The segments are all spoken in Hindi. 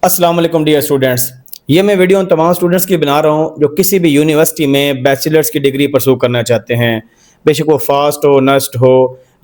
अस्सलाम वालेकुम डियर स्टूडेंट्स। ये मैं वीडियो उन तमाम स्टूडेंट्स की बना रहा हूँ जो किसी भी यूनिवर्सिटी में बैचलर्स की डिग्री परसू करना चाहते हैं, बेशक वो फास्ट हो नस्ट हो।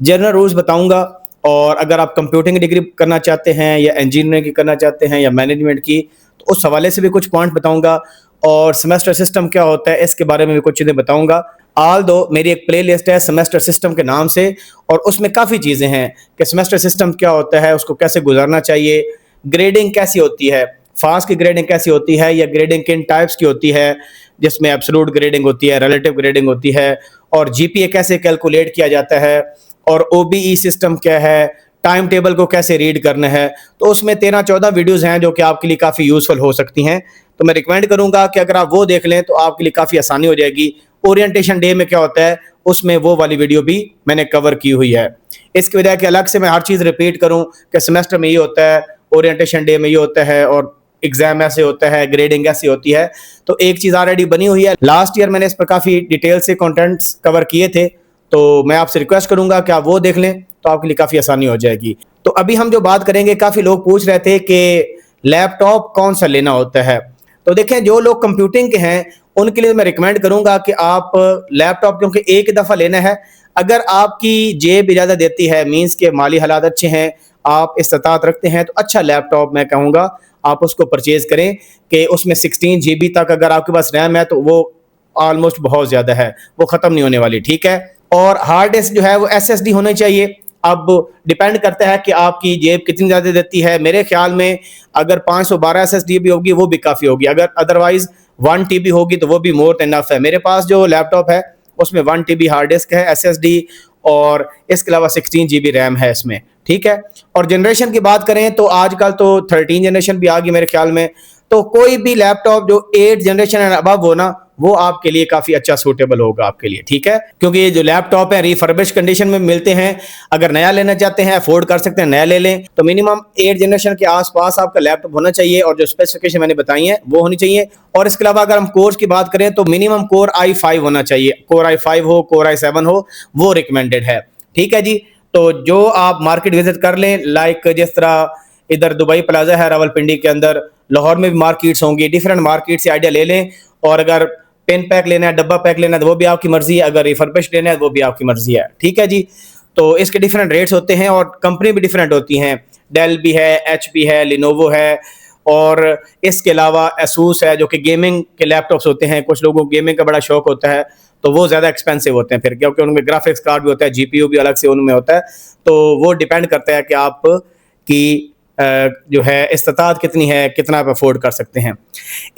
जनरल रूल्स बताऊँगा, और अगर आप कंप्यूटिंग की डिग्री करना चाहते हैं या इंजीनियरिंग की करना चाहते हैं या मैनेजमेंट की, तो उस हवाले से भी कुछ पॉइंट बताऊँगा। और सेमेस्टर सिस्टम क्या होता है इसके बारे में भी कुछ चीज़ें बताऊँगा। आल दो मेरी एक प्ले लिस्ट है सेमेस्टर सिस्टम के नाम से, और उसमें काफ़ी चीज़ें हैं कि सेमेस्टर सिस्टम क्या होता है, उसको कैसे गुजारना चाहिए, ग्रेडिंग कैसी होती है, फास्ट की ग्रेडिंग कैसी होती है, या ग्रेडिंग किन टाइप्स की होती है, जिसमें एब्सोल्यूट ग्रेडिंग होती है, रिलेटिव ग्रेडिंग होती है, और जीपीए कैसे कैलकुलेट किया जाता है, और ओबीई सिस्टम क्या है, टाइम टेबल को कैसे रीड करना है। तो उसमें 13-14 वीडियोस हैं जो कि आपके लिए काफ़ी यूज़फुल हो सकती हैं। तो मैं रिकमेंड करूँगा कि अगर आप वो देख लें तो आपके लिए काफ़ी आसानी हो जाएगी। ओरिएंटेशन डे में क्या होता है उसमें वो वाली वीडियो भी मैंने कवर की हुई है। इसकी वजह कि अलग से मैं हर चीज़ रिपीट करूँ कि सेमेस्टर में ये होता है, ओरिएंटेशन डे में ये होता है, और एग्जाम ऐसे होता है, ग्रेडिंग ऐसी होती है। तो एक चीज़ ऑलरेडी बनी हुई है। लास्ट ईयर मैंने इस पर काफ़ी डिटेल से कंटेंट्स कवर किए थे, तो मैं आपसे रिक्वेस्ट करूंगा कि आप वो देख लें तो आपके लिए काफ़ी आसानी हो जाएगी। तो अभी हम जो बात करेंगे, काफ़ी लोग पूछ रहे थे कि लैपटॉप कौन सा लेना होता है। तो देखें, जो लोग कंप्यूटिंग के हैं उनके लिए मैं रिकमेंड करूंगा कि आप लैपटॉप, क्योंकि एक दफ़ा लेना है। अगर आपकी जेब इजाज़त देती है, मीन्स के माली हालात अच्छे हैं, आप इस्तात रखते हैं, तो अच्छा लैपटॉप मैं कहूँगा आप उसको परचेज़ करें कि उसमें 16 GB तक अगर आपके पास रैम है तो वो ऑलमोस्ट बहुत ज़्यादा है, वो ख़त्म नहीं होने वाली, ठीक है। और हार्ड डिस्क जो है वो SSD होनी चाहिए। अब डिपेंड करता है कि आपकी जेब कितनी ज़्यादा देती है। मेरे ख्याल में अगर 512 SSD भी होगी वो भी काफ़ी होगी, अगर अदरवाइज़ 1 TB होगी तो वो भी मोर देन इनफ है। मेरे पास जो लैपटॉप है उसमें 1 TB हार्ड डिस्क है, SSD, और इसके अलावा 16 GB रैम है इसमें, ठीक है। और जनरेशन की बात करें तो आजकल तो 13 जनरेशन भी आ गई मेरे ख्याल में। तो कोई भी लैपटॉप जो 8 जनरेशन एंड अबव हो ना, वो आपके लिए काफ़ी अच्छा सूटेबल होगा आपके लिए, ठीक है। क्योंकि ये जो लैपटॉप है रिफर्बिश कंडीशन में मिलते हैं। अगर नया लेना चाहते हैं, अफोर्ड कर सकते हैं, नया ले लें, तो मिनिमम 8 जनरेशन के आसपास आपका लैपटॉप होना चाहिए, और जो स्पेसिफिकेशन मैंने बताई है वो होनी चाहिए। और इसके अलावा अगर हम कोर्स की बात करें तो मिनिमम कोर i5 होना चाहिए। कोर i5 हो, कोर i7 हो, वो रिकमेंडेड है, ठीक है जी। तो जो आप मार्केट विजिट कर लें, लाइक जिस तरह इधर दुबई प्लाजा है रावलपिंडी के अंदर, लाहौर में भी मार्केट्स होंगी, डिफरेंट मार्केट से आइडिया ले लें। और अगर पेन पैक लेना है, डब्बा पैक लेना है, तो वो भी आपकी मर्जी है, अगर रिफर्बिश्ड लेना है वो भी आपकी मर्जी है, ठीक है जी। तो इसके डिफरेंट रेट्स होते हैं और कंपनी भी डिफरेंट होती हैं। डेल भी है, HP है, लिनोवो है, और इसके अलावा एसूस है जो कि गेमिंग के लैपटॉप्स होते हैं। कुछ लोगों को गेमिंग का बड़ा शौक होता है तो वो ज़्यादा एक्सपेंसिव होते हैं फिर, क्योंकि उनमें ग्राफिक्स कार्ड भी होता है, GPU भी अलग से उनमें होता है। तो वो डिपेंड करता है कि आप की जो है इस्तात कितनी है, कितना आप अफोर्ड कर सकते हैं।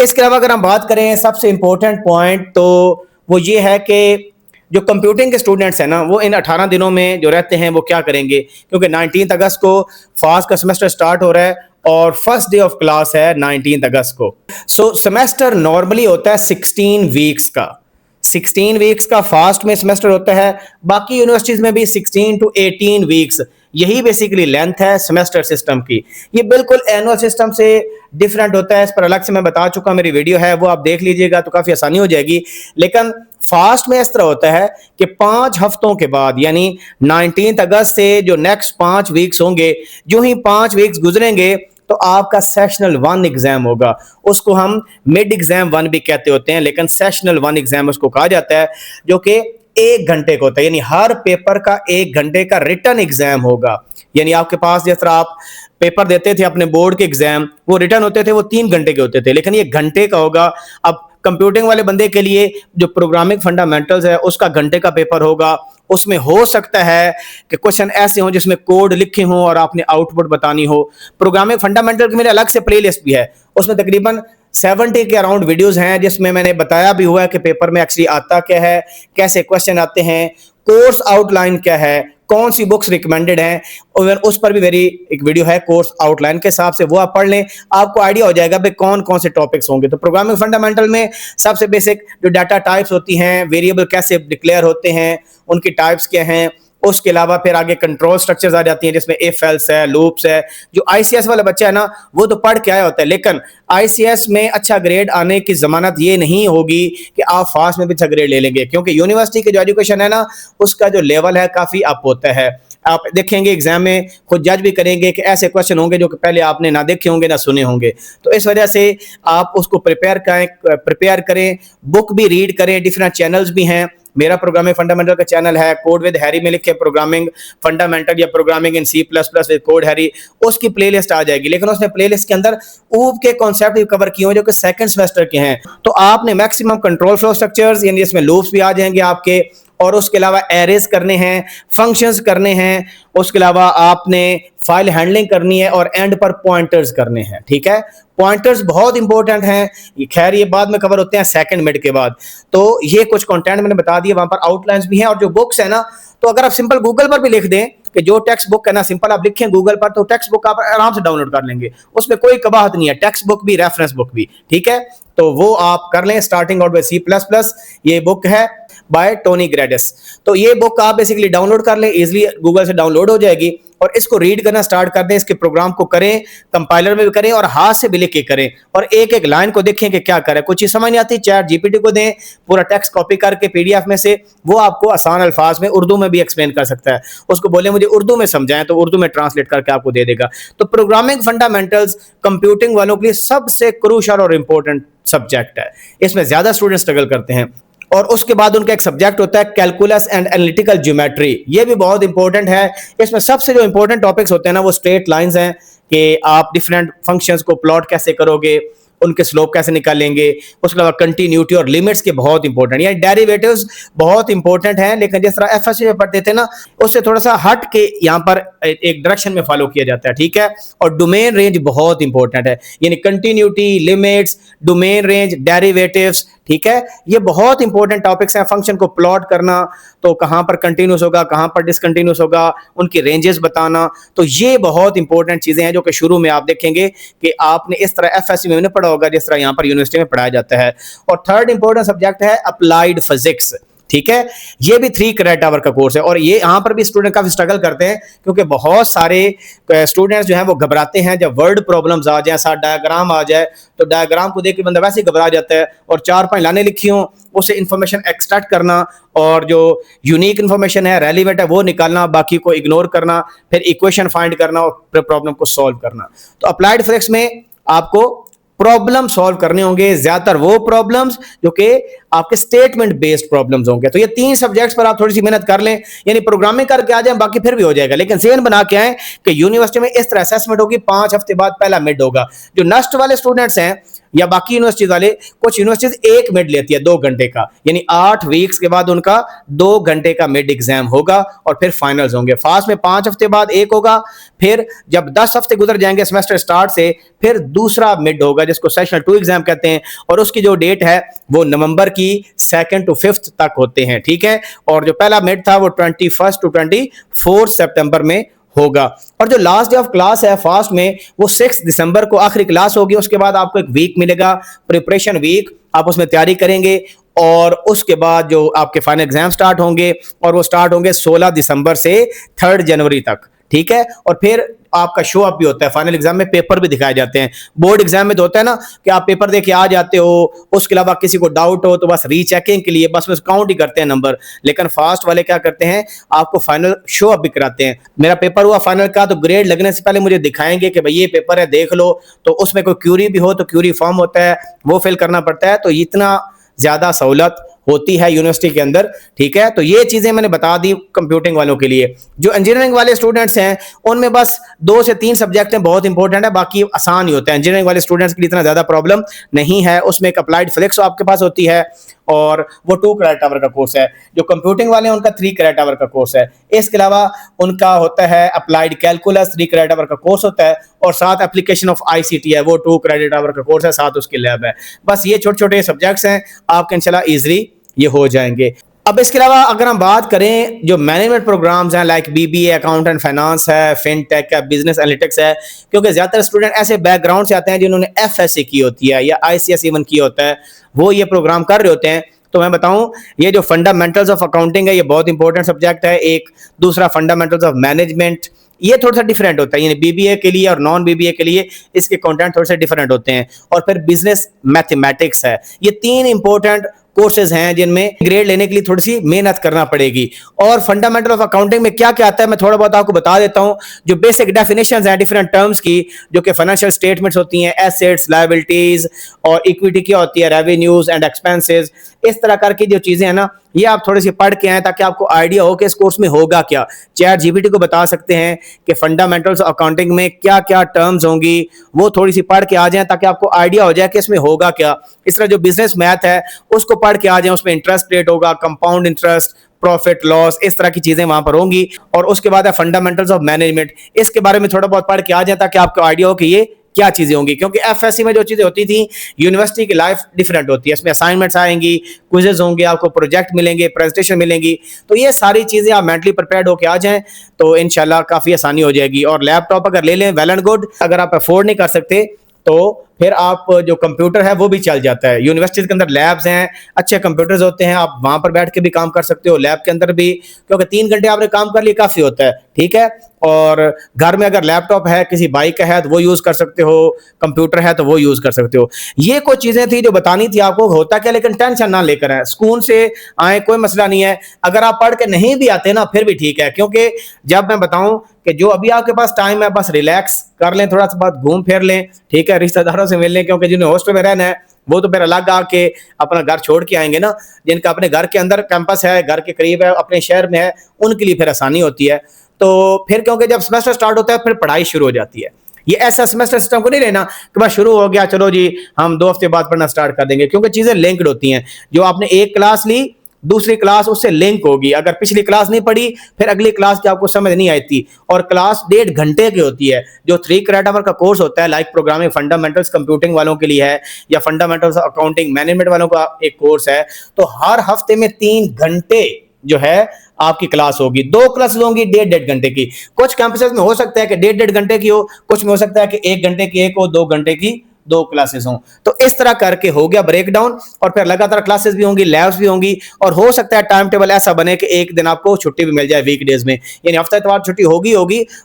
इसके अलावा अगर हम बात करें सबसे इम्पोर्टेंट पॉइंट, तो वो ये है कि जो कंप्यूटिंग के स्टूडेंट्स हैं ना, वो इन 18 दिनों में जो रहते हैं वो क्या करेंगे, क्योंकि 19 अगस्त को फास्ट का सेमेस्टर स्टार्ट हो रहा है और फर्स्ट डे ऑफ क्लास है 19 अगस्त को। सो सेमेस्टर नॉर्मली होता है 16 वीक्स का। 16 वीक्स का फास्ट में सेमेस्टर होता है। बाकी यूनिवर्सिटीज में भी 16 to 18 वीक्स, यही बेसिकली लेंथ है सेमेस्टर सिस्टम की। ये बिल्कुल एनुअल सिस्टम से डिफरेंट होता है, इस पर अलग से मैं बता चुका, मेरी वीडियो है वो आप देख लीजिएगा तो काफ़ी आसानी हो जाएगी। लेकिन फास्ट में इस तरह होता है कि 5 हफ्तों के बाद, यानी 19 अगस्त से जो नेक्स्ट 5 वीक्स होंगे, जो ही 5 वीक्स गुजरेंगे तो आपका सेशनल 1 एग्जाम होगा। उसको हम मिड एग्जाम 1 भी कहते होते हैं, लेकिन सेशनल 1 एग्जाम उसको कहा जाता है, जो कि 1 घंटे का होता है। यानी हर पेपर का 1 घंटे का रिटर्न एग्जाम होगा। यानी आपके पास जिस तरह आप पेपर देते थे अपने बोर्ड के एग्जाम, वो रिटर्न होते थे, वो 3 घंटे के होते थे, लेकिन ये घंटे का होगा। अब कंप्यूटिंग वाले बंदे के लिए जो प्रोग्रामिंग फंडामेंटल्स है उसका घंटे का पेपर होगा। उसमें हो सकता है कि क्वेश्चन ऐसे हों जिसमें कोड लिखे हों और आपने आउटपुट बतानी हो। प्रोग्रामिंग फंडामेंटल की मेरे अलग से प्लेलिस्ट भी है, उसमें तकरीबन 70 के अराउंड वीडियोस हैं, जिसमें मैंने बताया भी हुआ है कि पेपर में एक्चुअली आता क्या है, कैसे क्वेश्चन आते हैं, कोर्स आउटलाइन क्या है, कौन सी बुक्स रिकमेंडेड हैं, और उस पर भी मेरी एक वीडियो है कोर्स आउटलाइन के हिसाब से, वो आप पढ़ लें, आपको आइडिया हो जाएगा भाई कौन कौन से टॉपिक्स होंगे। तो प्रोग्रामिंग फंडामेंटल में सबसे बेसिक जो डाटा टाइप्स होती हैं, वेरिएबल कैसे डिक्लेयर होते हैं, उनकी टाइप्स क्या हैं। उसके अलावा फिर आगे कंट्रोल स्ट्रक्चर्स आ जाती हैं, जिसमें इफ एल्स है, लूप्स है। जो ICS वाला बच्चा है ना, वो तो पढ़ के आया होता है, लेकिन ICS में अच्छा ग्रेड आने की जमानत ये नहीं होगी कि आप फास्ट में भी अच्छा ग्रेड ले लेंगे, क्योंकि यूनिवर्सिटी की जो एजुकेशन है ना, उसका जो लेवल है काफ़ी अप होता है। आप देखेंगे एग्जाम में, खुद जज भी करेंगे कि ऐसे क्वेश्चन होंगे जो कि पहले आपने ना देखे होंगे ना सुने होंगे। तो इस वजह से आप उसको प्रिपेयर करें, बुक भी रीड करें, डिफरेंट चैनल्स भी हैं। मेरा प्रोग्रामिंग फंडामेंटल का चैनल है, कोड विद हैरी में लिखे प्रोग्रामिंग फंडामेंटल या programming in C plus plus with code Harry, उसकी प्लेलिस्ट आ जाएगी। लेकिन उसने प्लेलिस्ट के अंदर ऊब के कॉन्सेप्ट भी कवर किए हुए जो कि सेकंड सेमेस्टर के हैं। तो आपने मैक्सिमम कंट्रोल फ्लो स्ट्रक्चर्स, यानी इसमें लूप्स भी आ जाएंगे आपके, और उसके अलावा एरेज करने हैं, फंक्शंस करने हैं, उसके अलावा आपने फाइल हैंडलिंग करनी है और एंड पर पॉइंटर्स करने हैं। ठीक है, पॉइंटर्स बहुत इंपॉर्टेंट हैं, खैर ये बाद में कवर होते हैं सेकंड मिड के बाद। तो ये कुछ कंटेंट मैंने बता दिया, वहां पर आउटलाइंस भी हैं। और जो बुक्स है ना, तो अगर आप सिंपल गूगल पर भी लिख दें कि जो टेक्स्ट बुक है ना, सिंपल आप लिखें गूगल पर, तो टेक्स्ट बुक आप आराम से डाउनलोड कर लेंगे, उसमें कोई कबाहत नहीं है, टेक्स्ट बुक भी रेफरेंस बुक भी। ठीक है, तो वो आप कर लें। Starting out by C plus plus, ये बुक है बाय टोनी ग्रेडिस। तो ये बुक आप बेसिकली डाउनलोड कर लें, इजीली गूगल से डाउनलोड हो जाएगी, और इसको रीड करना स्टार्ट कर दें, इसके प्रोग्राम को करें, कंपाइलर में भी करें और हाथ से भी लिख के करें, और एक एक लाइन को देखें कि क्या करें। कुछ चीज समझ नहीं आती, चैट जीपीटी को दें, पूरा टेक्स्ट कॉपी करके पीडीएफ में से, वो आपको आसान अल्फाज में उर्दू में भी एक्सप्लेन कर सकता है। उसको बोले मुझे उर्दू में समझाएं, तो उर्दू में ट्रांसलेट करके आपको दे देगा। तो प्रोग्रामिंग फंडामेंटल्स कंप्यूटिंग वालों के लिए सबसे क्रूशियल और इंपॉर्टेंट सब्जेक्ट है, इसमें ज्यादा स्टूडेंट स्ट्रगल करते हैं। और उसके बाद उनका एक सब्जेक्ट होता है कैलकुलस एंड एनालिटिकल ज्योमेट्री, ये भी बहुत इंपॉर्टेंट है। इसमें सबसे जो इंपॉर्टेंट टॉपिक्स होते हैं ना, वो स्ट्रेट लाइंस हैं, कि आप डिफरेंट फंक्शंस को प्लॉट कैसे करोगे, उनके स्लोप कैसे निकालेंगे, उसके अलावा कंटिन्यूटी और लिमिट्स के बहुत इंपॉर्टेंट, यानी डेरिवेटिव्स बहुत इंपॉर्टेंट हैं। लेकिन जिस तरह एफएससी में पढ़ते थे ना, उससे थोड़ा सा हट के यहाँ पर एक डायरेक्शन में फॉलो किया जाता है। ठीक है, और डोमेन रेंज बहुत इंपॉर्टेंट है, यानी continuity, limits, domain range, derivatives. ठीक है, ये बहुत इंपॉर्टेंट टॉपिक्स हैं। फंक्शन को प्लॉट करना, तो कहां पर कंटिन्यूस होगा, कहां पर डिसकंटिन्यूस होगा, उनकी रेंजेस बताना, तो ये बहुत इंपॉर्टेंट चीजें हैं जो कि शुरू में आप देखेंगे कि आपने इस तरह एफएससी में पढ़ा होगा जिस तरह यहां पर यूनिवर्सिटी में पढ़ाया जाता है। और थर्ड इंपॉर्टेंट सब्जेक्ट है अप्लाइड फिजिक्स। ठीक है, ये भी 3 क्रेडिट आवर का कोर्स है, और ये यहाँ पर भी स्टूडेंट काफी स्ट्रगल करते हैं, क्योंकि बहुत सारे स्टूडेंट्स जो हैं वो घबराते हैं जब वर्ड प्रॉब्लम्स आ जाए, साथ डायग्राम आ जाए, तो डायग्राम को देख के बंदा वैसे ही घबरा जाता है, और 4-5 लाइनें लिखी हों, उससे इंफॉर्मेशन एक्सट्रैक्ट करना, और जो यूनिक इंफॉर्मेशन है, रेलिवेंट है, वो निकालना, बाकी को इग्नोर करना, फिर इक्वेशन फाइंड करना और प्रॉब्लम को सॉल्व करना। तो अप्लाइड फिजिक्स में आपको प्रॉब्लम सॉल्व करने होंगे, ज्यादातर वो प्रॉब्लम्स जो कि आपके स्टेटमेंट बेस्ड प्रॉब्लम्स होंगे। तो ये 3 सब्जेक्ट्स पर आप थोड़ी सी मेहनत कर लें, यानी प्रोग्रामिंग करके आ जाए, बाकी फिर भी हो जाएगा। लेकिन ज़हन बना के आए कि यूनिवर्सिटी में इस तरह असेसमेंट होगी, 5 हफ्ते बाद पहला मिड होगा। जो नस्ट वाले स्टूडेंट्स हैं या बाकी यूनिवर्सिटी वाले, कुछ यूनिवर्सिटीज 1 मिड लेती है 2 घंटे का, यानी 8 वीक्स के बाद उनका 2 घंटे का मिड एग्जाम होगा, और फिर फाइनल्स होंगे। फास्ट में 5 हफ्ते बाद एक होगा, फिर जब 10 हफ्ते गुजर जाएंगे सेमेस्टर स्टार्ट से, फिर दूसरा मिड होगा जिसको सेशनल 2 एग्जाम कहते हैं, और उसकी जो डेट है वो नवंबर की 2 to 5 तक होते हैं। ठीक है, और जो पहला मिड था वो 21 to 24 सितंबर में होगा। और जो लास्ट डे ऑफ क्लास है फास्ट में, वो 6 दिसंबर को आखिरी क्लास होगी। उसके बाद आपको एक वीक मिलेगा, प्रिपरेशन वीक, आप उसमें तैयारी करेंगे, और उसके बाद जो आपके फाइनल एग्जाम स्टार्ट होंगे, और वो स्टार्ट होंगे 16 दिसंबर से 3 जनवरी तक। ठीक है, और फिर आपका शो अप भी होता है, फाइनल एग्जाम में पेपर भी दिखाए जाते हैं। बोर्ड एग्जाम में तो होता है ना कि आप पेपर देके आ जाते हो, उसके अलावा किसी को डाउट हो तो बस रीचेकिंग के लिए बस काउंट ही करते हैं नंबर। लेकिन फास्ट वाले क्या करते हैं, आपको फाइनल शो अप भी कराते हैं। मेरा पेपर हुआ फाइनल का, तो ग्रेड लगने से पहले मुझे दिखाएंगे कि भाई ये पेपर है, देख लो। तो उसमें कोई क्यूरी भी हो तो क्यूरी फॉर्म होता है, वो फिल करना पड़ता है। तो इतना ज्यादा सहूलत होती है यूनिवर्सिटी के अंदर। ठीक है, तो ये चीजें मैंने बता दी कंप्यूटिंग वालों के लिए। जो इंजीनियरिंग वाले स्टूडेंट्स हैं उनमें बस 2 से 3 सब्जेक्ट हैं बहुत इंपॉर्टेंट है, बाकी आसान ही होता है। इंजीनियरिंग वाले स्टूडेंट्स के लिए इतना ज्यादा प्रॉब्लम नहीं है। उसमें एक अप्लाइड फिजिक्स आपके पास होती है, और वो 2 क्रेडिट आवर का कोर्स है। जो कंप्यूटिंग वाले हैं उनका 3 क्रेडिट आवर का कोर्स है। इसके अलावा उनका होता है अप्लाइड कैलकुलस, 3 क्रेडिट आवर का कोर्स होता है, और साथ एप्लीकेशन ऑफ आईसीटी है, वो 2 क्रेडिट आवर का कोर्स है, साथ उसकी लैब है। बस ये छोटे छोटे सब्जेक्ट्स हैं, आपके इंशाल्लाह इजीली ये हो जाएंगे। अब इसके अलावा अगर हम बात करें जो मैनेजमेंट प्रोग्राम्स हैं, like BBA, account and finance है, फिनटेक है, बिजनेस एनालिटिक्स है, क्योंकि ज्यादातर स्टूडेंट ऐसे बैकग्राउंड से आते हैं जिन्होंने एफएससी की होती है या आईसीएस इवन की होता है, वो ये प्रोग्राम कर रहे होते हैं। तो मैं बताऊं, ये जो फंडामेंटल्स ऑफ अकाउंटिंग है, ये बहुत इंपॉर्टेंट सब्जेक्ट है। एक दूसरा फंडामेंटल्स ऑफ मैनेजमेंट, ये थोड़ा सा डिफरेंट होता है, यानी बीबीए के लिए और नॉन बीबीए के लिए इसके कंटेंट थोड़े से डिफरेंट होते हैं। और फिर बिजनेस मैथमेटिक्स है। ये 3 इंपॉर्टेंट कोर्सेज हैं जिनमें ग्रेड लेने के लिए थोड़ी सी मेहनत करना पड़ेगी। और फंडामेंटल ऑफ अकाउंटिंग में क्या क्या आता है मैं थोड़ा बहुत आपको बता देता हूं। जो बेसिक डेफिनेशंस हैं डिफरेंट टर्म्स की, जो कि फाइनेंशियल स्टेटमेंट्स होती हैं, एसेट्स, लायबिलिटीज, और इक्विटी क्या होती है, रेवेन्यूज एंड एक्सपेंसेस, इस तरह करके जो चीजें हैं ना, ये आप थोड़ी सी पढ़ के आए ताकि आपको आइडिया हो कि इस कोर्स में होगा क्या। चैट जीपीटी को बता सकते हैं कि फंडामेंटल्स अकाउंटिंग में क्या क्या टर्म्स होंगी, वो थोड़ी सी पढ़ के आ जाएं ताकि आपको आइडिया हो जाए कि इसमें होगा क्या। इस तरह जो बिजनेस मैथ है उसको पढ़ के आ जाए, उसमें इंटरेस्ट रेट होगा, कंपाउंड इंटरेस्ट, प्रॉफिट लॉस, इस तरह की चीजें वहां पर होंगी। और उसके बाद है फंडामेंटल्स ऑफ मैनेजमेंट, इसके बारे में थोड़ा बहुत पढ़ के आ जाए ताकि आपको आइडिया हो कि ये क्या चीजें होंगी। क्योंकि एफएससी में जो चीजें होती थी, यूनिवर्सिटी की लाइफ डिफरेंट होती है, इसमें असाइनमेंट्स आएंगी, क्विजेज होंगे, आपको प्रोजेक्ट मिलेंगे, प्रेजेंटेशन मिलेंगी। तो ये सारी चीजें आप मेंटली प्रिपेयर्ड होकर आ जाएं तो इंशाल्लाह काफी आसानी हो जाएगी। और लैपटॉप अगर ले लें वेल एंड गुड, अगर आप अफोर्ड नहीं कर सकते तो फिर आप जो कंप्यूटर है वो भी चल जाता है। यूनिवर्सिटी के अंदर लैब्स हैं, अच्छे कंप्यूटर्स होते हैं, आप वहां पर बैठ के भी काम कर सकते हो, लैब के अंदर भी, क्योंकि 3 घंटे आपने काम कर लिए काफी होता है, ठीक है। और घर में अगर लैपटॉप है, किसी बाइक का है तो वो यूज कर सकते हो, कंप्यूटर है तो वो यूज कर सकते हो। ये कुछ चीजें थी जो बतानी थी आपको। होता क्या, लेकिन टेंशन ना लेकर आए, सुकून से आए, कोई मसला नहीं है। अगर आप पढ़ के नहीं भी आते ना फिर भी ठीक है, क्योंकि जब मैं बताऊं कि जो अभी आपके पास टाइम है बस रिलैक्स कर लें, थोड़ा सा बात घूम फिर लें, ठीक है, रिश्तेदारों से मिल लें, क्योंकि जिन्हें हॉस्टल में रहना है वो तो फिर अलग आके अपना घर छोड़ के आएंगे ना। जिनका अपने घर के अंदर कैंपस है, घर के करीब है, अपने शहर में है, उनके लिए फिर आसानी होती है। तो फिर क्योंकि जब सेमेस्टर स्टार्ट होता है फिर पढ़ाई शुरू हो जाती है। ये ऐसा सेमेस्टर सिस्टम को नहीं रहना कि बस शुरू हो गया चलो जी हम 2 हफ्ते बाद पढ़ना स्टार्ट कर देंगे, क्योंकि चीजें लिंक्ड होती हैं। जो आपने एक क्लास ली, दूसरी क्लास उससे लिंक होगी। अगर पिछली क्लास नहीं पढ़ी फिर अगली क्लास की आपको समझ नहीं आती। और क्लास 1.5 घंटे की होती है। जो 3 क्रेडिट आवर का कोर्स होता है, लाइक प्रोग्रामिंग फंडामेंटल्स कंप्यूटिंग वालों के लिए है, या फंडामेंटल्स अकाउंटिंग मैनेजमेंट वालों का एक कोर्स है, तो हर हफ्ते में 3 घंटे जो है आपकी क्लास होगी। 2 क्लासेस होंगी 1.5 घंटे की। कुछ कैंपसेस में हो सकता है कि 1.5 घंटे की हो, कुछ में हो सकता है कि 1 घंटे की एक हो, 2 घंटे की 2 क्लासेस हों। तो इस तरह करके हो गया ब्रेक डाउन। और फिर लगातार क्लासेस भी होंगी, लैब्स भी होंगी, और हो सकता है टाइम टेबल ऐसा बने कि एक दिन आपको छुट्टी भी मिल जाए वीकडेज में, यानी हफ्ता इतवार छुट्टी होगी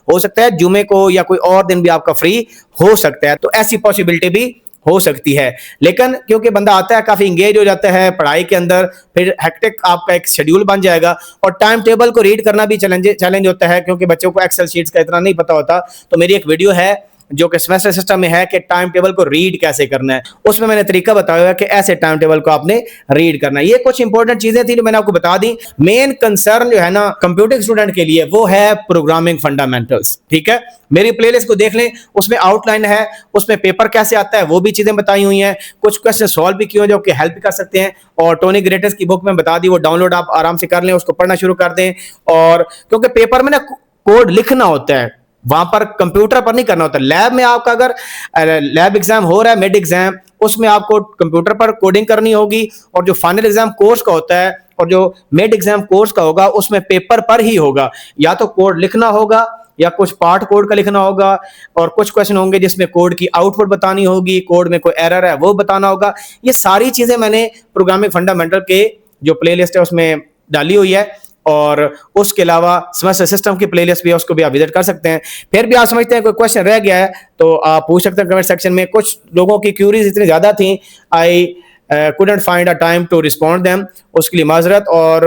हो सकता है जुमे को या कोई और दिन भी आपका फ्री हो सकता है। तो ऐसी पॉसिबिलिटी भी हो सकती है। लेकिन क्योंकि बंदा आता है काफी इंगेज हो जाता है पढ़ाई के अंदर, फिर हेक्टिक आपका एक शेड्यूल बन जाएगा। और टाइम टेबल को रीड करना भी चैलेंज होता है, क्योंकि बच्चों को एक्सेल शीट्स का इतना नहीं पता होता। तो मेरी एक वीडियो है जो कि सेमेस्टर सिस्टम में है कि टाइम टेबल को रीड कैसे करना है, उसमें मैंने तरीका बताया हुआ है कि ऐसे टाइम टेबल को आपने रीड करना है। ये कुछ इंपॉर्टेंट चीजें थी जो मैंने आपको बता दी। मेन कंसर्न जो है ना कंप्यूटिंग स्टूडेंट के लिए वो है प्रोग्रामिंग फंडामेंटल्स, ठीक है। मेरी प्लेलिस्ट को देख लें, उसमें आउटलाइन है, उसमें पेपर कैसे आता है वो भी चीजें बताई हुई हैं, कुछ क्वेश्चन सॉल्व भी किए हुए जो कि हेल्प कर सकते हैं। और टोनी ग्रेटस की बुक में बता दी, वो डाउनलोड आप आराम से कर लें, उसको पढ़ना शुरू कर दें। और क्योंकि पेपर में ना कोड लिखना होता है, वहां पर कंप्यूटर पर नहीं करना होता। लैब में आपका अगर लैब एग्जाम हो रहा है, मिड एग्जाम, उसमें आपको कंप्यूटर पर कोडिंग करनी होगी। और जो फाइनल एग्जाम कोर्स का होता है और जो मिड एग्जाम कोर्स का होगा उसमें पेपर पर ही होगा, या तो कोड लिखना होगा या कुछ पार्ट कोड का लिखना होगा, और कुछ क्वेश्चन होंगे जिसमें कोड की आउटपुट बतानी होगी, कोड में कोई एरर है वो बताना होगा। ये सारी चीजें मैंने प्रोग्रामिंग फंडामेंटल के जो प्लेलिस्ट है उसमें डाली हुई है। और उसके अलावा सेमेस्टर सिस्टम की प्लेलिस्ट भी है, उसको भी आप विजिट कर सकते हैं। फिर भी आप समझते हैं कोई क्वेश्चन रह गया है तो आप पूछ सकते हैं कमेंट सेक्शन में। कुछ लोगों की क्यूरीज इतनी ज्यादा थी, आई couldn't find a time to respond them, उसके लिए माजरत। और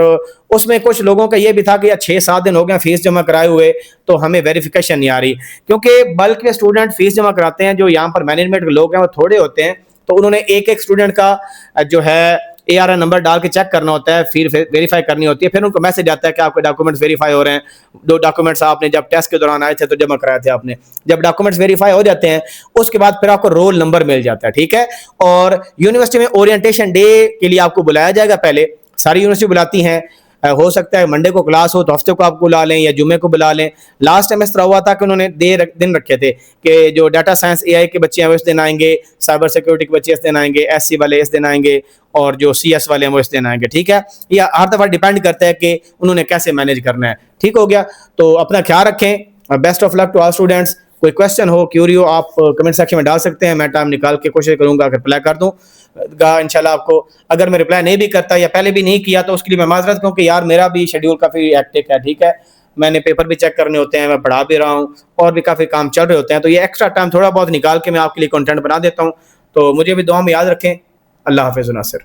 उसमें कुछ लोगों का ये भी था कि यार 6-7 दिन हो गए फीस जमा कराए हुए तो हमें वेरिफिकेशन नहीं आ रही, क्योंकि बल्क के स्टूडेंट फीस जमा कराते हैं। जो यहाँ पर मैनेजमेंट के लोग हैं वो थोड़े होते हैं, तो उन्होंने एक स्टूडेंट का जो है ARN नंबर डाल के चेक करना होता है, फिर वेरीफाई करनी होती है। फिर उनको मैसेज आता है कि आपके डॉक्यूमेंट्स वेरीफाई हो रहे हैं। 2 डॉक्यूमेंट्स आपने जब टेस्ट के दौरान आए थे तो जमा कराए थे आपने। जब डॉक्यूमेंट्स वेरीफाई हो जाते हैं उसके बाद फिर आपको रोल नंबर मिल जाता है, ठीक है। और यूनिवर्सिटी में ओरिएंटेशन डे के लिए आपको बुलाया जाएगा। पहले सारी यूनिवर्सिटी बुलाती हैं, हो सकता है मंडे को क्लास हो तो हफ्ते को आपको बुला लें या जुमे को बुला लें। लास्ट टाइम इस तरह हुआ था कि उन्होंने दिन रखे थे कि जो डाटा साइंस AI के बच्चे हैं वो इस दिन आएंगे, साइबर सिक्योरिटी के बच्चे इस दिन आएंगे, SC वाले इस दिन आएंगे, और जो CS वाले हैं वो इस दिन आएंगे, ठीक है। यह हर दफा डिपेंड करता है कि उन्होंने कैसे मैनेज करना है, ठीक हो गया। तो अपना ख्याल रखें। Best of luck to all students. कोई क्वेश्चन हो, क्यूरी हो, आप कमेंट सेक्शन में डाल सकते हैं। मैं टाइम निकाल के कोशिश करूंगा रिप्लाई कर दूं इंशाल्लाह आपको। अगर मैं रिप्लाई नहीं भी करता या पहले भी नहीं किया तो उसके लिए मैं माजरत, क्योंकि यार मेरा भी शेड्यूल काफ़ी एक्टिव है, ठीक है। मैंने पेपर भी चेक करने होते हैं, मैं पढ़ा भी रहा हूँ, और भी काफ़ी काम चल रहे होते हैं। तो ये एक्स्ट्रा टाइम थोड़ा बहुत निकाल के मैं आपके लिए कंटेंट बना देता हूँ। तो मुझे भी दुआ में याद रखें। अल्लाह हाफिज़ नासिर।